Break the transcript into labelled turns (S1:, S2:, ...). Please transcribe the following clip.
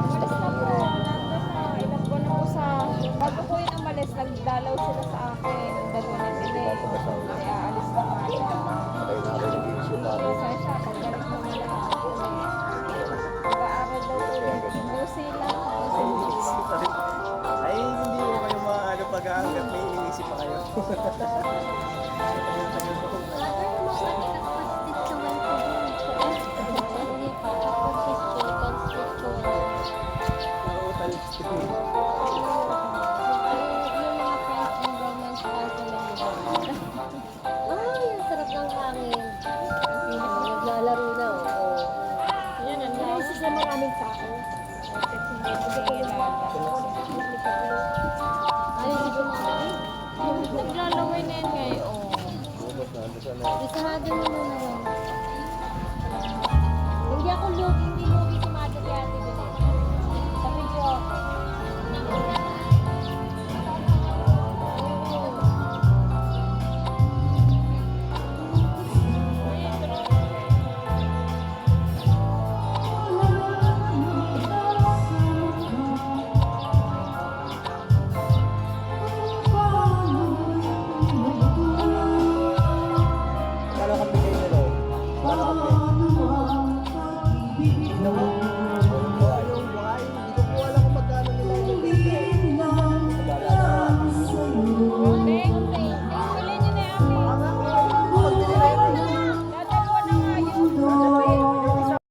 S1: Umalis na po. Nandun na. Ilang buwan na po sa... Bago ko yun umalis, nagdalaw sila sa akin. Ang dalawa na sila eh. Kaya aalis na nga siya. Masaya siya. Pagbalik mo na lang ako eh. Pag-aaral daw ulit. Lucy lang.
S2: Ay, hindi mo kayo maano pag-aangat. May iniisip pa kayo. Oo, talis.
S3: Ay, ang sarap ng hangin. Naglalaro na, oo.
S1: Yan ang
S3: Naisis na maraming tao. Ay, hindi ko na.
S1: Naglalaway na yan ngayon.
S3: Isahado mo na lang. Hindi ako